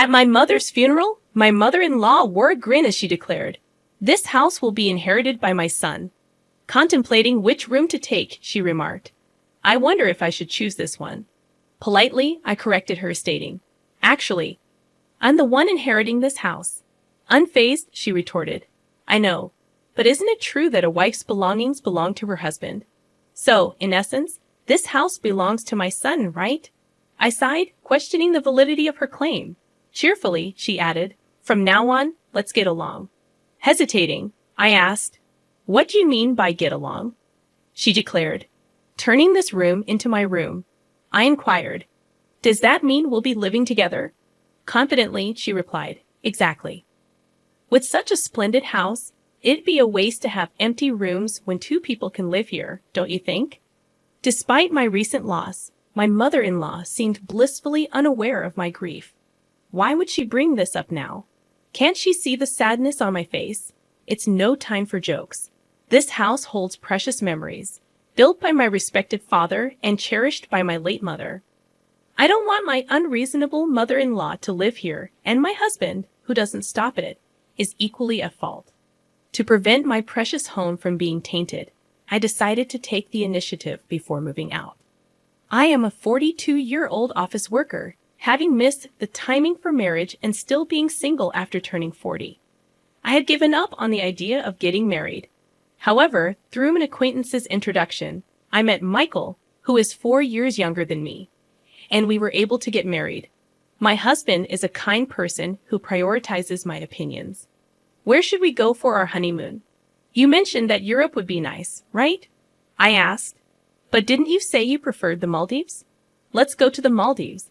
At my mother's funeral, my mother-in-law wore a grin as she declared, "This house will be inherited by my son." Contemplating which room to take, she remarked, "I wonder if I should choose this one." Politely, I corrected her, stating, "Actually, I'm the one inheriting this house." Unfazed, she retorted, "I know, but isn't it true that a wife's belongings belong to her husband? So, in essence, this house belongs to my son, right?" I sighed, questioning the validity of her claim. Cheerfully, she added, "From now on, let's get along." Hesitating, I asked, "What do you mean by get along?" She declared, "Turning this room into my room." I inquired, "Does that mean we'll be living together?" Confidently, she replied, "Exactly." With such a splendid house, it'd be a waste to have empty rooms when two people can live here, don't you think? Despite my recent loss, my mother-in-law seemed blissfully unaware of my grief. Why would she bring this up now? Can't she see the sadness on my face? It's no time for jokes. This house holds precious memories, built by my respected father and cherished by my late mother. I don't want my unreasonable mother-in-law to live here, and my husband, who doesn't stop at it, is equally at fault. To prevent my precious home from being tainted, I decided to take the initiative before moving out. I am a 42-year-old office worker, having missed the timing for marriage and still being single after turning 40. I had given up on the idea of getting married. However, through an acquaintance's introduction, I met Michael, who is 4 years younger than me, and we were able to get married. My husband is a kind person who prioritizes my opinions. Where should we go for our honeymoon? You mentioned that Europe would be nice, right? I asked. But didn't you say you preferred the Maldives? Let's go to the Maldives.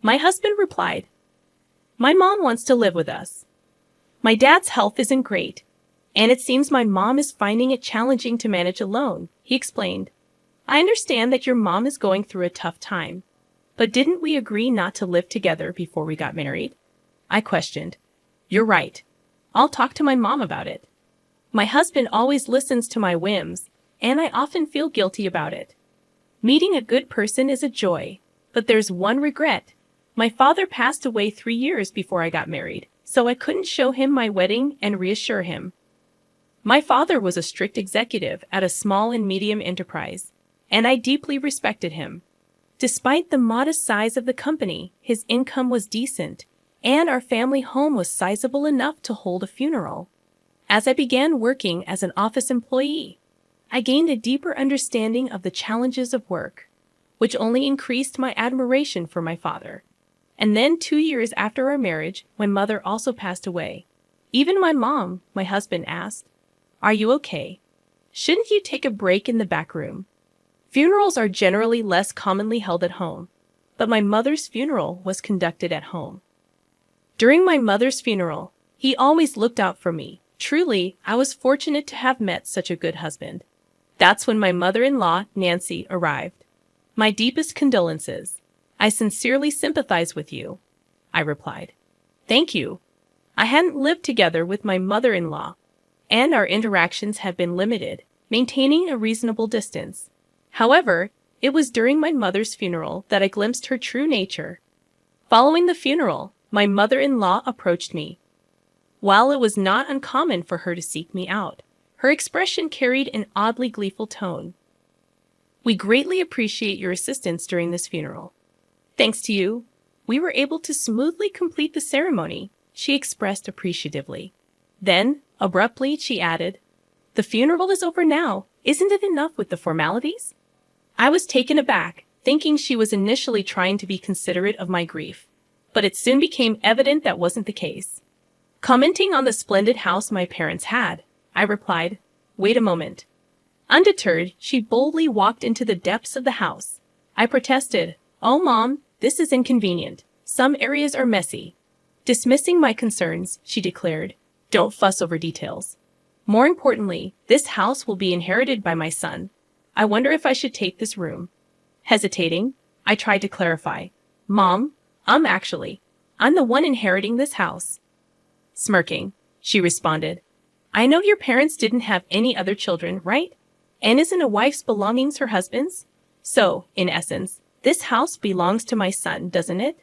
My husband replied. My mom wants to live with us. My dad's health isn't great, and it seems my mom is finding it challenging to manage alone, he explained. I understand that your mom is going through a tough time, but didn't we agree not to live together before we got married? I questioned. You're right. I'll talk to my mom about it. My husband always listens to my whims, and I often feel guilty about it. Meeting a good person is a joy, but there's one regret. My father passed away 3 years before I got married, so I couldn't show him my wedding and reassure him. My father was a strict executive at a small and medium enterprise, and I deeply respected him. Despite the modest size of the company, his income was decent, and our family home was sizable enough to hold a funeral. As I began working as an office employee, I gained a deeper understanding of the challenges of work, which only increased my admiration for my father. And then 2 years after our marriage, my mother also passed away. Even my mom, my husband asked, "Are you okay? Shouldn't you take a break in the back room?" Funerals are generally less commonly held at home, but my mother's funeral was conducted at home. During my mother's funeral, he always looked out for me. Truly, I was fortunate to have met such a good husband. That's when my mother-in-law, Nancy, arrived. My deepest condolences. I sincerely sympathize with you, I replied. Thank you. I hadn't lived together with my mother-in-law, and our interactions had been limited, maintaining a reasonable distance. However, it was during my mother's funeral that I glimpsed her true nature. Following the funeral, my mother-in-law approached me. While it was not uncommon for her to seek me out, her expression carried an oddly gleeful tone. We greatly appreciate your assistance during this funeral. Thanks to you, we were able to smoothly complete the ceremony, she expressed appreciatively. Then, abruptly, she added, The funeral is over now. Isn't it enough with the formalities? I was taken aback, thinking she was initially trying to be considerate of my grief, but it soon became evident that wasn't the case. Commenting on the splendid house my parents had, I replied, Wait a moment. Undeterred, she boldly walked into the depths of the house. I protested, Oh, Mom, this is inconvenient. Some areas are messy. Dismissing my concerns, she declared, Don't fuss over details. More importantly, this house will be inherited by my son. I wonder if I should take this room. Hesitating, I tried to clarify. Mom, actually, I'm the one inheriting this house. Smirking, she responded, I know your parents didn't have any other children, right? And isn't a wife's belongings her husband's? So, in essence, this house belongs to my son, doesn't it?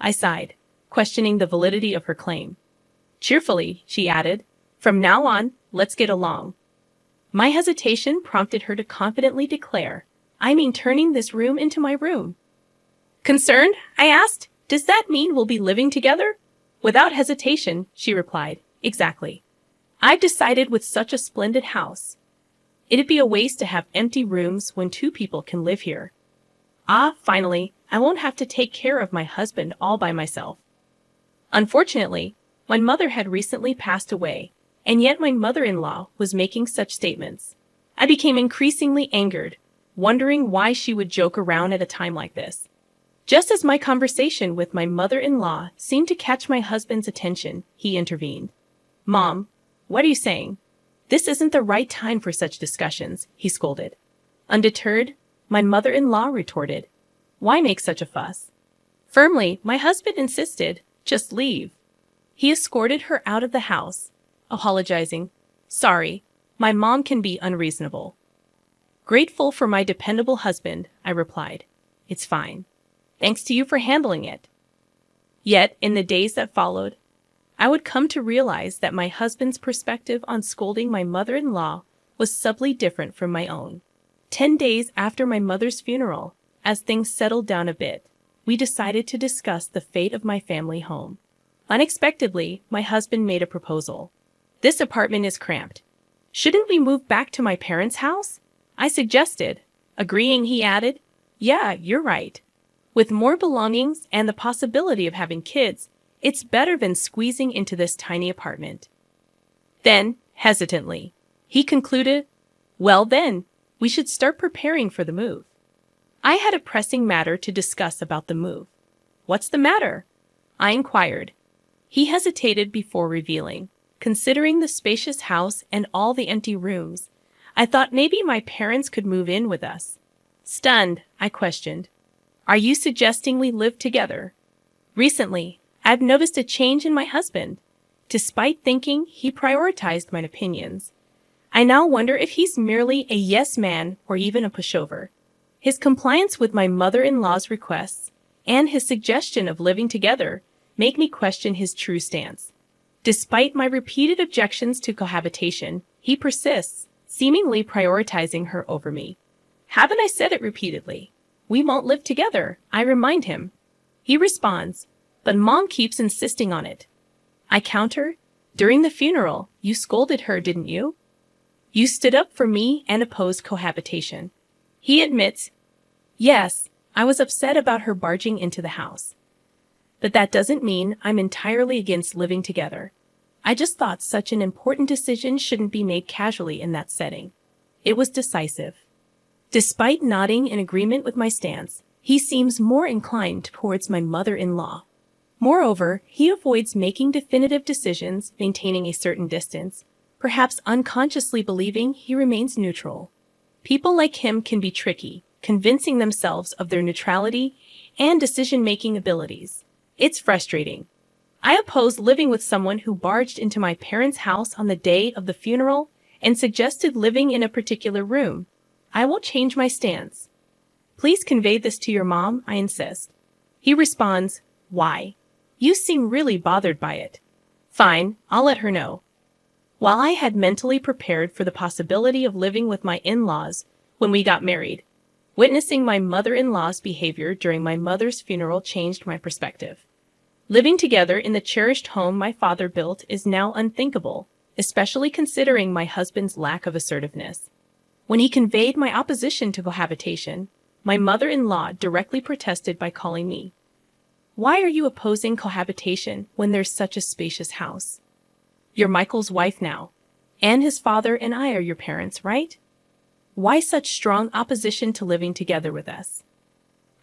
I sighed. questioning the validity of her claim. Cheerfully, she added, "From now on, let's get along." My hesitation prompted her to confidently declare, "I mean turning this room into my room." Concerned, I asked, "Does that mean we'll be living together?" Without hesitation, she replied, "Exactly. I've decided with such a splendid house, it'd be a waste to have empty rooms when two people can live here. Finally, I won't have to take care of my husband all by myself." Unfortunately, my mother had recently passed away, and yet my mother-in-law was making such statements. I became increasingly angered, wondering why she would joke around at a time like this. Just as my conversation with my mother-in-law seemed to catch my husband's attention, he intervened. "Mom, what are you saying? This isn't the right time for such discussions," he scolded. Undeterred, my mother-in-law retorted, "Why make such a fuss?" Firmly, my husband insisted, "Just leave." He escorted her out of the house, apologizing, "Sorry, my mom can be unreasonable." Grateful for my dependable husband, I replied, "It's fine. Thanks to you for handling it." Yet, in the days that followed, I would come to realize that my husband's perspective on scolding my mother-in-law was subtly different from my own. 10 days after my mother's funeral, as things settled down a bit, we decided to discuss the fate of my family home. Unexpectedly, my husband made a proposal. "This apartment is cramped. Shouldn't we move back to my parents' house?" I suggested. Agreeing, he added, "Yeah, you're right. With more belongings and the possibility of having kids, it's better than squeezing into this tiny apartment." Then, hesitantly, he concluded, "Well then, we should start preparing for the move." I had a pressing matter to discuss about the move. "What's the matter?" I inquired. He hesitated before revealing. Considering the spacious house and all the empty rooms, I thought maybe my parents could move in with us. Stunned, I questioned, "Are you suggesting we live together?" Recently, I've noticed a change in my husband. Despite thinking he prioritized my opinions, I now wonder if he's merely a yes man or even a pushover. His compliance with my mother-in-law's requests and his suggestion of living together make me question his true stance. Despite my repeated objections to cohabitation, he persists, seemingly prioritizing her over me. Haven't I said it repeatedly? "We won't live together," I remind him. He responds, "But Mom keeps insisting on it." I counter, "During the funeral, you scolded her, didn't you? You stood up for me and opposed cohabitation." He admits, "Yes, I was upset about her barging into the house. But that doesn't mean I'm entirely against living together. I just thought such an important decision shouldn't be made casually in that setting." It was decisive. Despite nodding in agreement with my stance, he seems more inclined towards my mother-in-law. Moreover, he avoids making definitive decisions, maintaining a certain distance, perhaps unconsciously believing he remains neutral. People like him can be tricky, convincing themselves of their neutrality and decision-making abilities. It's frustrating. I oppose living with someone who barged into my parents' house on the day of the funeral and suggested living in a particular room. I won't change my stance. "Please convey this to your mom," I insist. He responds, "Why? You seem really bothered by it." "Fine, I'll let her know." While I had mentally prepared for the possibility of living with my in-laws when we got married, witnessing my mother-in-law's behavior during my mother's funeral changed my perspective. Living together in the cherished home my father built is now unthinkable, especially considering my husband's lack of assertiveness. When he conveyed my opposition to cohabitation, my mother-in-law directly protested by calling me. "Why are you opposing cohabitation when there's such a spacious house? You're Michael's wife now, and his father and I are your parents, right? Why such strong opposition to living together with us?"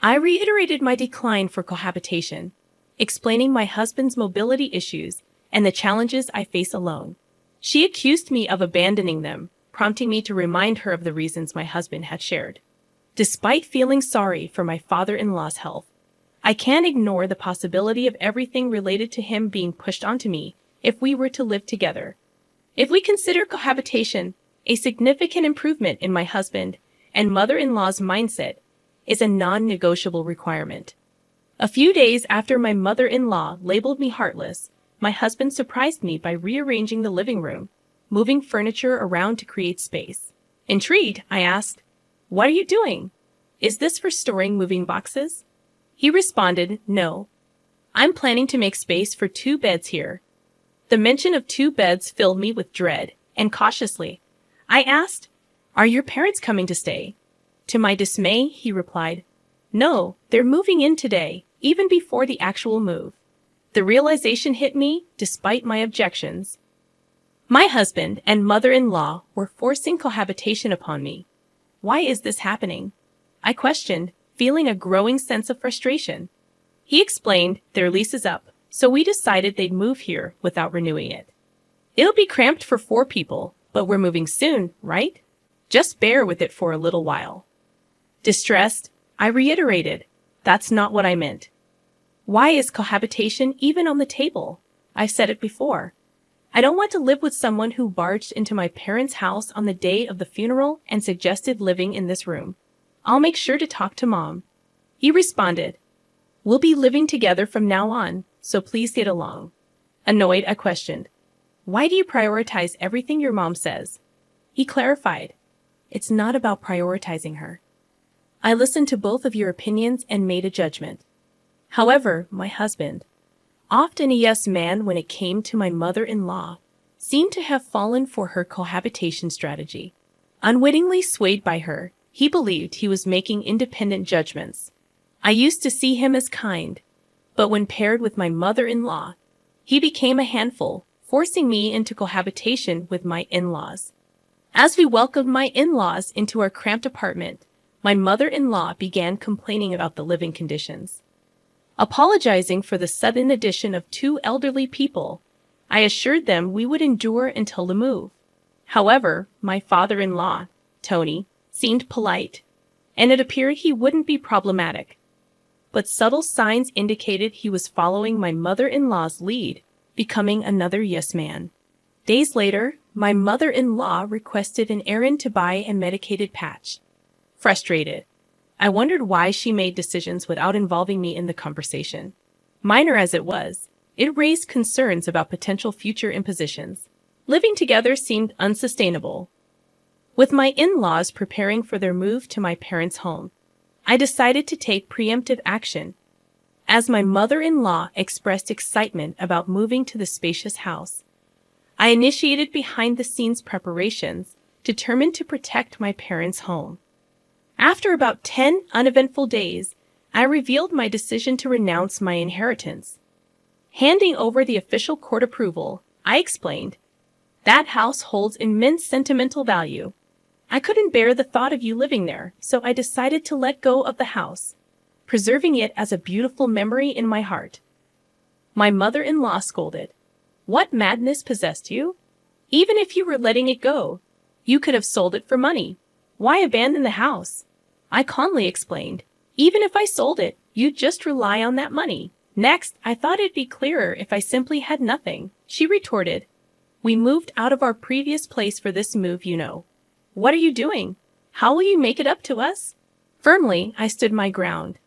I reiterated my decline for cohabitation, explaining my husband's mobility issues and the challenges I face alone. She accused me of abandoning them, prompting me to remind her of the reasons my husband had shared. Despite feeling sorry for my father-in-law's health, I can't ignore the possibility of everything related to him being pushed onto me if we were to live together. If we consider cohabitation a significant improvement in my husband and mother-in-law's mindset is a non-negotiable requirement. A few days after my mother-in-law labeled me heartless, my husband surprised me by rearranging the living room, moving furniture around to create space. Intrigued, I asked, "What are you doing? Is this for storing moving boxes?" He responded, "No. I'm planning to make space for 2 beds here." The mention of 2 beds filled me with dread, and cautiously, I asked, "Are your parents coming to stay?" To my dismay, he replied, "No, they're moving in today, even before the actual move." The realization hit me, despite my objections. My husband and mother-in-law were forcing cohabitation upon me. Why is this happening? I questioned, feeling a growing sense of frustration. He explained their lease is up, so we decided they'd move here without renewing it. It'll be cramped for 4 people, but we're moving soon, right? Just bear with it for a little while. Distressed, I reiterated, "That's not what I meant." Why is cohabitation even on the table? I've said it before. I don't want to live with someone who barged into my parents' house on the day of the funeral and suggested living in this room. I'll make sure to talk to Mom. He responded, "We'll be living together from now on, so please get along." Annoyed, I questioned, "Why do you prioritize everything your mom says?" He clarified, "It's not about prioritizing her. I listened to both of your opinions and made a judgment." However, my husband, often a yes man when it came to my mother-in-law, seemed to have fallen for her cohabitation strategy. Unwittingly swayed by her, he believed he was making independent judgments. I used to see him as kind, but when paired with my mother-in-law, he became a handful, forcing me into cohabitation with my in-laws. As we welcomed my in-laws into our cramped apartment, my mother-in-law began complaining about the living conditions. Apologizing for the sudden addition of 2 elderly people, I assured them we would endure until the move. However, my father-in-law, Tony, seemed polite, and it appeared he wouldn't be problematic. But subtle signs indicated he was following my mother-in-law's lead, becoming another yes man. Days later, my mother-in-law requested an errand to buy a medicated patch. Frustrated, I wondered why she made decisions without involving me in the conversation. Minor as it was, it raised concerns about potential future impositions. Living together seemed unsustainable. With my in-laws preparing for their move to my parents' home, I decided to take preemptive action. As my mother-in-law expressed excitement about moving to the spacious house, I initiated behind-the-scenes preparations, determined to protect my parents' home. After about 10 uneventful days, I revealed my decision to renounce my inheritance. Handing over the official court approval, I explained, "That house holds immense sentimental value. I couldn't bear the thought of you living there, so I decided to let go of the house, preserving it as a beautiful memory in my heart." My mother-in-law scolded, "What madness possessed you? Even if you were letting it go, you could have sold it for money. Why abandon the house?" I calmly explained, "Even if I sold it, you'd just rely on that money." Next, I thought it'd be clearer if I simply had nothing. She retorted, "We moved out of our previous place for this move, you know. What are you doing? How will you make it up to us?" Firmly, I stood my ground.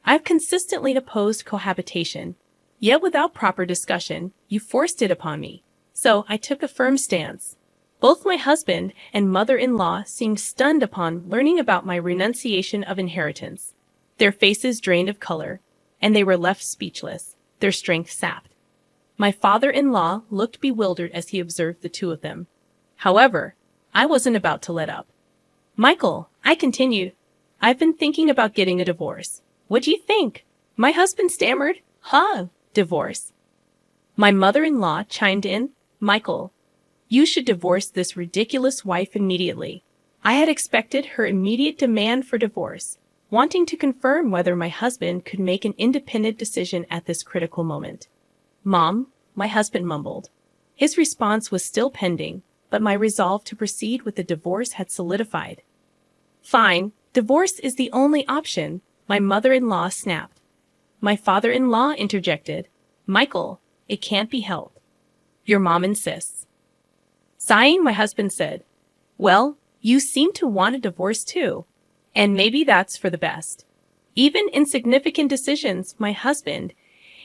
I've consistently opposed cohabitation, yet without proper discussion, you forced it upon me. So I took a firm stance. Both my husband and mother-in-law seemed stunned upon learning about my renunciation of inheritance. Their faces drained of color, and they were left speechless, their strength sapped. My father-in-law looked bewildered as he observed the 2 of them. However, I wasn't about to let up. "Michael," I continued, "I've been thinking about getting a divorce. What do you think?" My husband stammered, "Huh, divorce?" My mother-in-law chimed in, "Michael, you should divorce this ridiculous wife immediately." I had expected her immediate demand for divorce, wanting to confirm whether my husband could make an independent decision at this critical moment. "Mom," my husband mumbled. His response was still pending, but my resolve to proceed with the divorce had solidified. "Fine, divorce is the only option," my mother-in-law snapped. My father-in-law interjected, "Michael, it can't be helped. Your mom insists." Sighing, my husband said, "Well, you seem to want a divorce too, and maybe that's for the best." Even insignificant decisions, my husband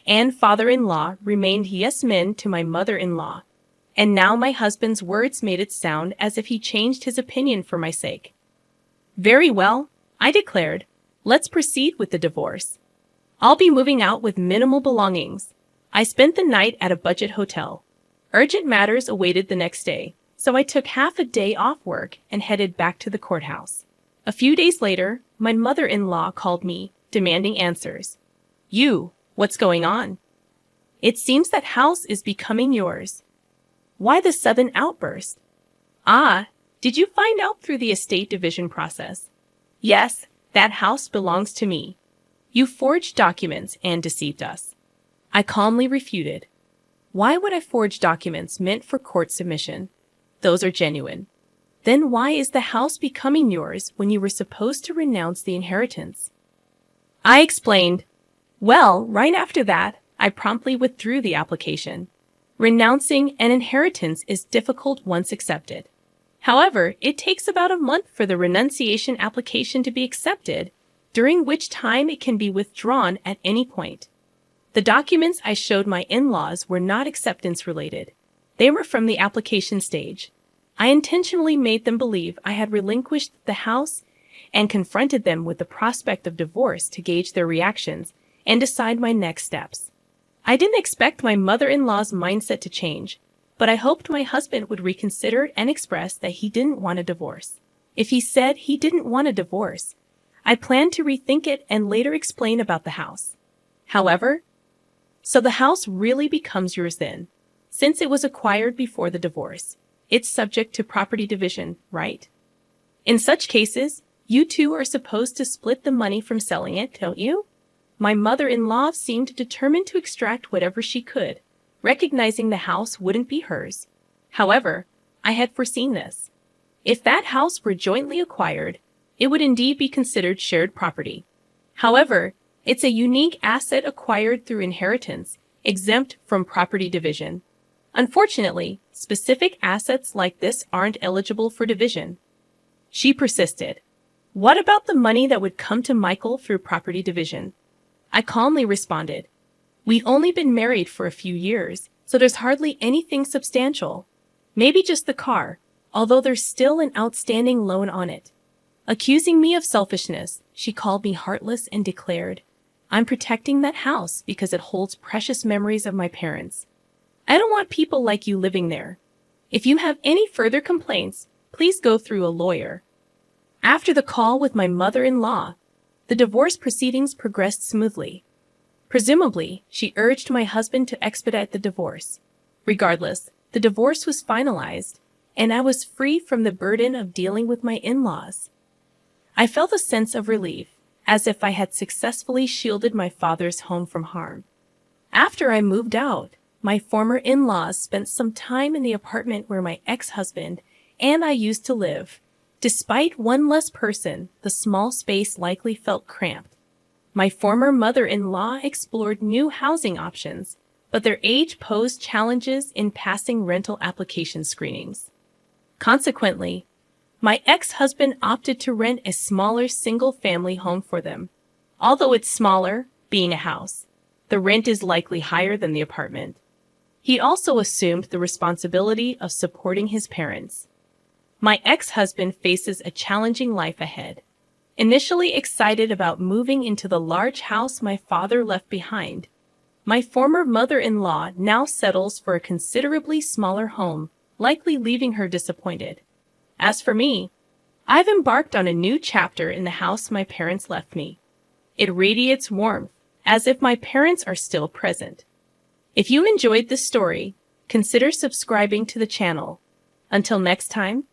and father-in-law remained yes men to my mother-in-law. And now my husband's words made it sound as if he changed his opinion for my sake. Very well, I declared. Let's proceed with the divorce. I'll be moving out with minimal belongings. I spent the night at a budget hotel. Urgent matters awaited the next day, so I took half a day off work and headed back to the courthouse. A few days later, my mother-in-law called me, demanding answers. What's going on? It seems that house is becoming yours. Why the sudden outburst? Did you find out through the estate division process? Yes, that house belongs to me. You forged documents and deceived us. I calmly refuted. Why would I forge documents meant for court submission? Those are genuine. Then why is the house becoming yours when you were supposed to renounce the inheritance? I explained. Well, right after that, I promptly withdrew the application. Renouncing an inheritance is difficult once accepted. However, it takes about a month for the renunciation application to be accepted, during which time it can be withdrawn at any point. The documents I showed my in-laws were not acceptance-related. They were from the application stage. I intentionally made them believe I had relinquished the house and confronted them with the prospect of divorce to gauge their reactions and decide my next steps. I didn't expect my mother-in-law's mindset to change, but I hoped my husband would reconsider and express that he didn't want a divorce. If he said he didn't want a divorce, I planned to rethink it and later explain about the house. However, so the house really becomes yours then, since it was acquired before the divorce. It's subject to property division, right? In such cases, you two are supposed to split the money from selling it, don't you? My mother-in-law seemed determined to extract whatever she could, recognizing the house wouldn't be hers. However, I had foreseen this. If that house were jointly acquired, it would indeed be considered shared property. However, it's a unique asset acquired through inheritance, exempt from property division. Unfortunately, specific assets like this aren't eligible for division. She persisted. What about the money that would come to Michael through property division? I calmly responded. We've only been married for a few years, so there's hardly anything substantial. Maybe just the car, although there's still an outstanding loan on it. Accusing me of selfishness, she called me heartless and declared, I'm protecting that house because it holds precious memories of my parents. I don't want people like you living there. If you have any further complaints, please go through a lawyer. After the call with my mother-in-law, the divorce proceedings progressed smoothly. Presumably, she urged my husband to expedite the divorce. Regardless, the divorce was finalized, and I was free from the burden of dealing with my in-laws. I felt a sense of relief, as if I had successfully shielded my father's home from harm. After I moved out, my former in-laws spent some time in the apartment where my ex-husband and I used to live. Despite one less person, the small space likely felt cramped. My former mother-in-law explored new housing options, but their age posed challenges in passing rental application screenings. Consequently, my ex-husband opted to rent a smaller single-family home for them. Although it's smaller, being a house, the rent is likely higher than the apartment. He also assumed the responsibility of supporting his parents. My ex-husband faces a challenging life ahead. Initially excited about moving into the large house my father left behind, my former mother-in-law now settles for a considerably smaller home, likely leaving her disappointed. As for me, I've embarked on a new chapter in the house my parents left me. It radiates warmth, as if my parents are still present. If you enjoyed this story, consider subscribing to the channel. Until next time,